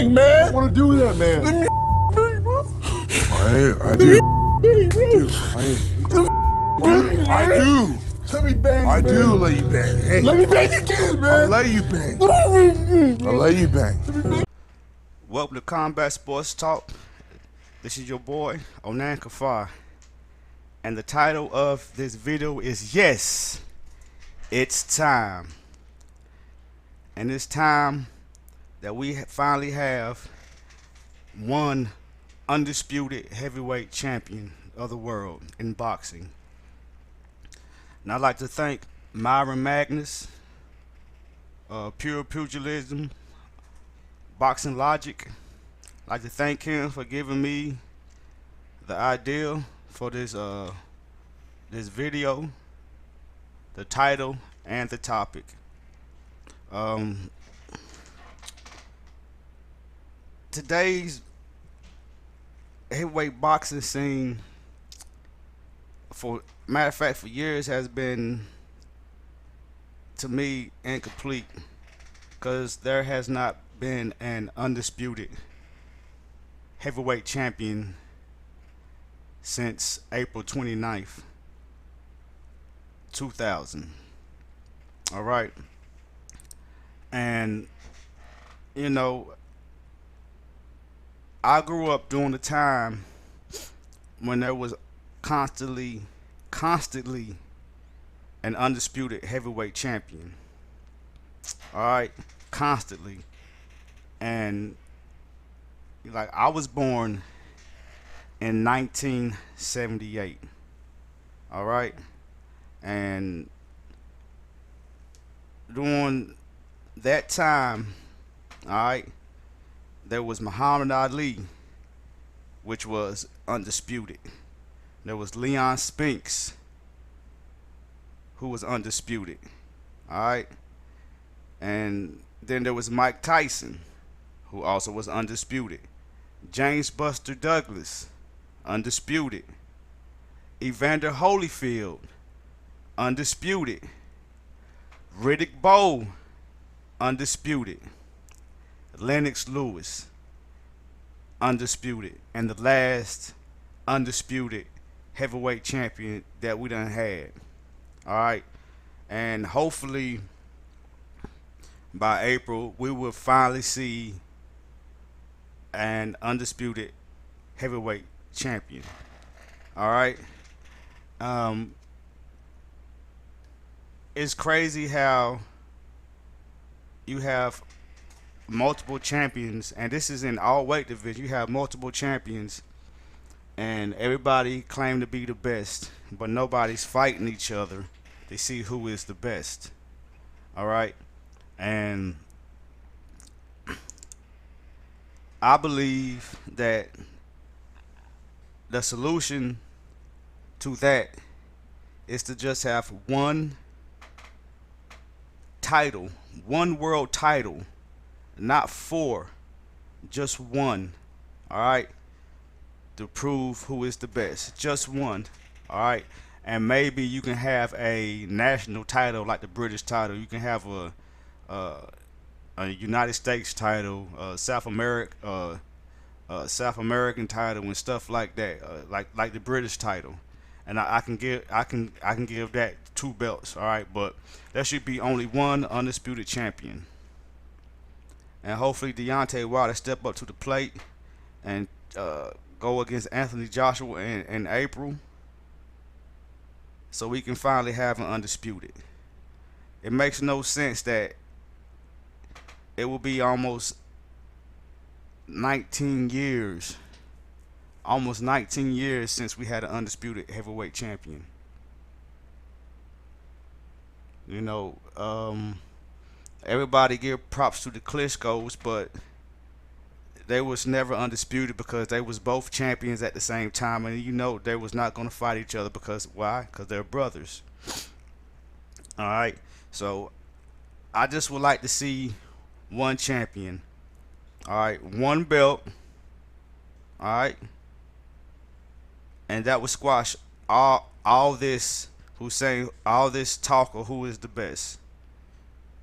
bang, man. I want to do that, man. Let me bang, bro. I do. I do. Let me bang, I man. do let you bang. Hey, Let me bang again, man. I'll let you bang. I'll let you bang. Welcome to Combat Sports Talk. This is your boy, Onan Kafar. And the title of this video is Yes, It's Time. And it's time that we finally have one undisputed heavyweight champion of the world in boxing. And I'd like to thank Myron Magnus, Pure Pugilism, Boxing Logic. I'd like to thank him for giving me the idea for this this video, the title, and the topic. Today's heavyweight boxing scene, for matter of fact, for years has been, to me, incomplete, because there has not been an undisputed heavyweight champion since April 29th, 2000. All right. And, you know, I grew up during the time when there was constantly an undisputed heavyweight champion. All right. Constantly. And, like, I was born in 1978. All right. And during that time, all right, there was Muhammad Ali, which was undisputed. There was Leon Spinks, who was undisputed. All right. And then there was Mike Tyson, who also was undisputed. James Buster Douglas, undisputed. Evander Holyfield, undisputed. Riddick Bowe, undisputed. Lennox Lewis, undisputed. And the last undisputed heavyweight champion that we done had. Alright. And hopefully by April we will finally see an undisputed heavyweight champion. Alright. It's crazy how you have multiple champions, and this is in all weight division. You have multiple champions and everybody claim to be the best, but nobody's fighting each other to see who is the best. Alright. And I believe that the solution to that is to just have one title, one world title, not four, just one. All right, to prove who is the best, just one. All right. And maybe you can have a national title like the British title. You can have a United States title, South American title, and stuff like that, like the British title. And I can give that 2 belts. All right, but there should be only one undisputed champion. And hopefully Deontay Wilder step up to the plate and go against Anthony Joshua in April, so we can finally have an undisputed. It makes no sense that it will be almost 19 years since we had an undisputed heavyweight champion. You know, everybody give props to the Klitschko's, but they was never undisputed because they was both champions at the same time, and you know they was not going to fight each other because why? Because they're brothers. All right. So I just would like to see one champion. All right, one belt. All right. And that would squash all this who's saying all this talk of who is the best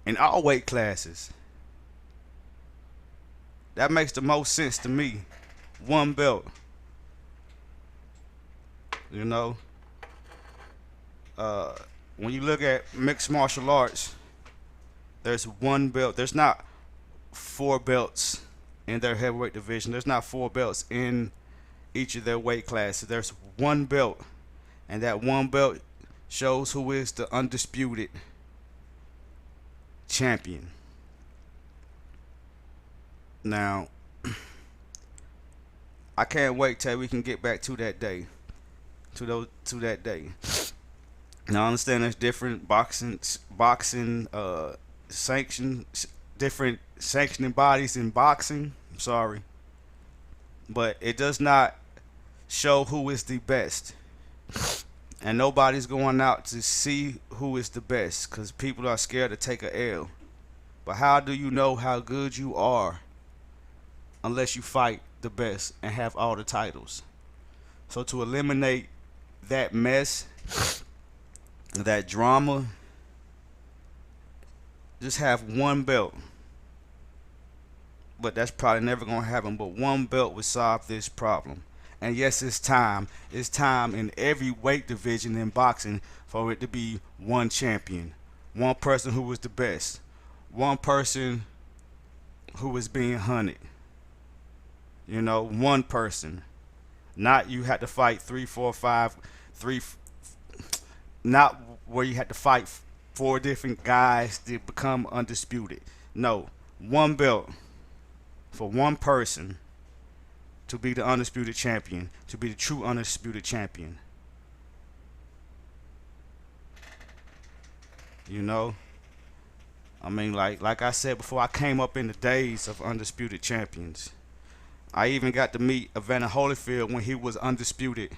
in all weight classes. That makes the most sense to me. One belt. You know, uh, when you look at mixed martial arts, there's one belt. There's not four belts in their heavyweight division. There's not four belts in each of their weight classes. There's one belt, and that one belt shows who is the undisputed champion. Now, I can't wait till we can get back to that day. To that day. Now I understand there's different boxing different sanctioning bodies in boxing. I'm sorry, but it does not show who is the best, and nobody's going out to see who is the best because people are scared to take a L. But how do you know how good you are unless you fight the best and have all the titles? So to eliminate that mess, that drama, just have one belt. But that's probably never going to happen. But one belt would solve this problem. And yes, it's time. It's time in every weight division in boxing for it to be one champion. One person who was the best. One person who was being hunted. You know, one person. Not you had to fight 3, 4, 5, 3. Not where you had to fight 4 different guys to become undisputed. No, one belt for one person to be the undisputed champion, to be the true undisputed champion. You know, I mean, like I said before, I came up in the days of undisputed champions. I even got to meet Evander Holyfield when he was undisputed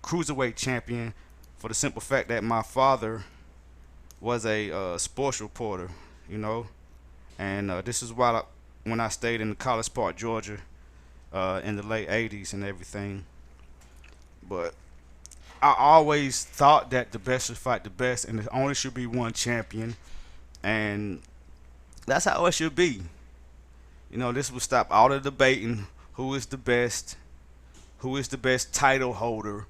cruiserweight champion, for the simple fact that my father was a sports reporter, you know, and this is when I stayed in College Park, Georgia, in the late '80s and everything. But I always thought that the best should fight the best, and there only should be one champion, and that's how it should be. You know, this will stop all the debating. Who is the best? Who is the best title holder?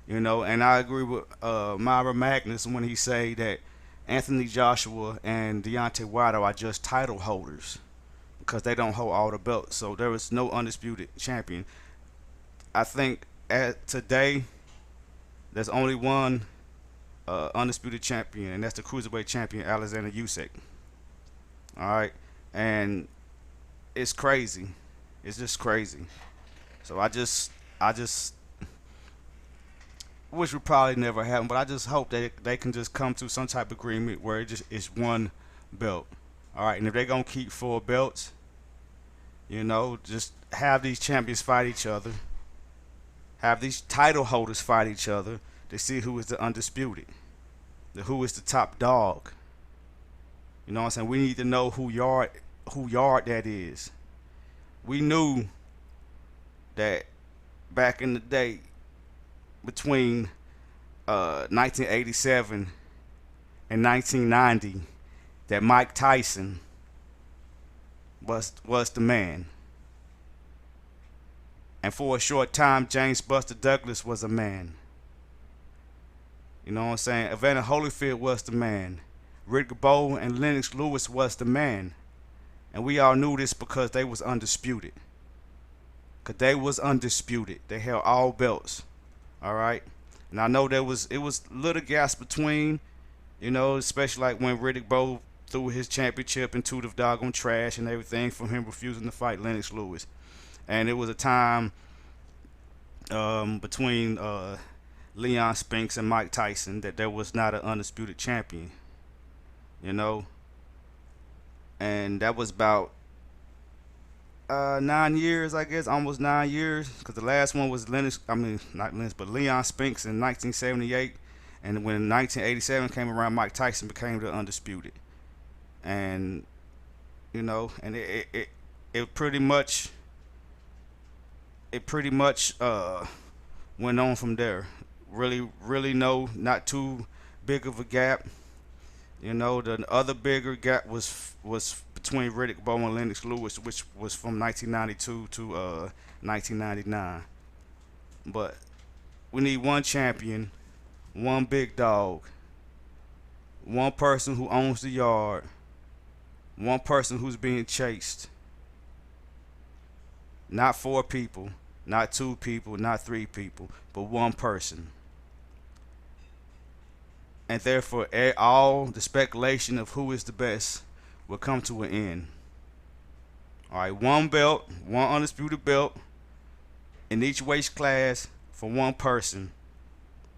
You know, and I agree with Myra Magnus when he say that Anthony Joshua and Deontay Wilder are just title holders because they don't hold all the belts. So there is no undisputed champion. I think today there's only one undisputed champion, and that's the cruiserweight champion, Alexander Usyk. All right, and it's crazy. It's just crazy. So I just which would probably never happen, but I just hope that they can just come to some type of agreement where it just is one belt. All right, and if they're gonna keep 4 belts, you know, just have these champions fight each other, have these title holders fight each other to see who is the undisputed, who is the top dog. You know what I'm saying? We need to know who yard that is. We knew that back in the day, between 1987 and 1990, that Mike Tyson was the man. And for a short time, James Buster Douglas was a man. You know what I'm saying? Evander Holyfield was the man. Riddick Bowe and Lennox Lewis was the man. And we all knew this because they was undisputed. Because they was undisputed. They held all belts. All right, and I know it was little gaps between, you know, especially like when Riddick Bowe threw his championship into the doggone trash and everything from him refusing to fight Lennox Lewis, and it was a time between Leon Spinks and Mike Tyson that there was not an undisputed champion, you know, and that was about 9 years, I guess, almost 9 years, because the last one was not Lennox, but Leon Spinks in 1978, and when 1987 came around, Mike Tyson became the undisputed, and you know, and it pretty much went on from there. Really not too big of a gap. You know, the other bigger gap was between Riddick Bowe and Lennox Lewis, which was from 1992 to 1999. But we need one champion, one big dog, one person who owns the yard, one person who's being chased. Not 4 people, not 2 people, not 3 people, but one person. And therefore, all the speculation of who is the best will come to an end. All right, one belt, one undisputed belt in each weight class for one person.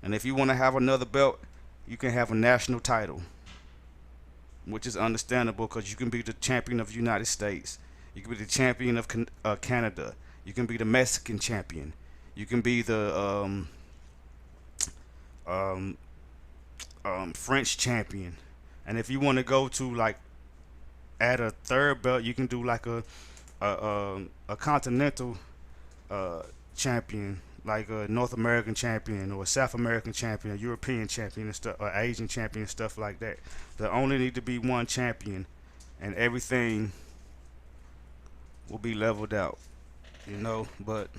And if you want to have another belt, you can have a national title, which is understandable because you can be the champion of the United States. You can be the champion of Canada. You can be the Mexican champion. You can be the French champion. And if you want to go to like add a third belt, you can do like a continental champion, like a North American champion or a South American champion, a European champion and stuff, or Asian champion and stuff like that. There only need to be one champion, and everything will be leveled out, you know. But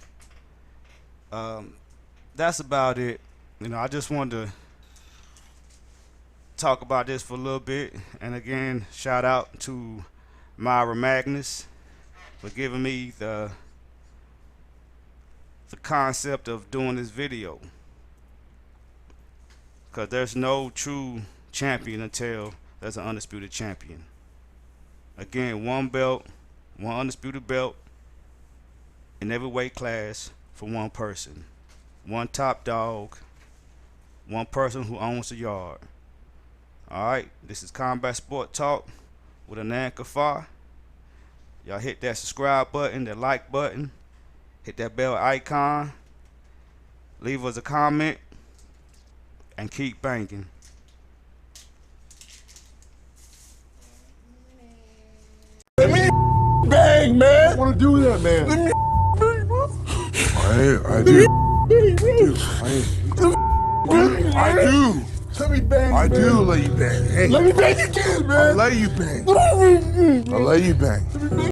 that's about it. You know, I just wanted to talk about this for a little bit. And again, shout out to Myra Magnus for giving me the concept of doing this video, because there's no true champion until there's an undisputed champion. Again, one belt, one undisputed belt in every weight class for one person, one top dog, one person who owns the yard. Alright, this is Combat Sport Talk with Anan Kafar. Y'all hit that subscribe button, that like button, hit that bell icon, leave us a comment, and keep banging. Let me bang, man. I want to do that, man. Let me bang, bro. I do. I do. Let me bang, I man. do let you bang. Hey, Let me bang again, man. I'll let you bang. I'll let you bang.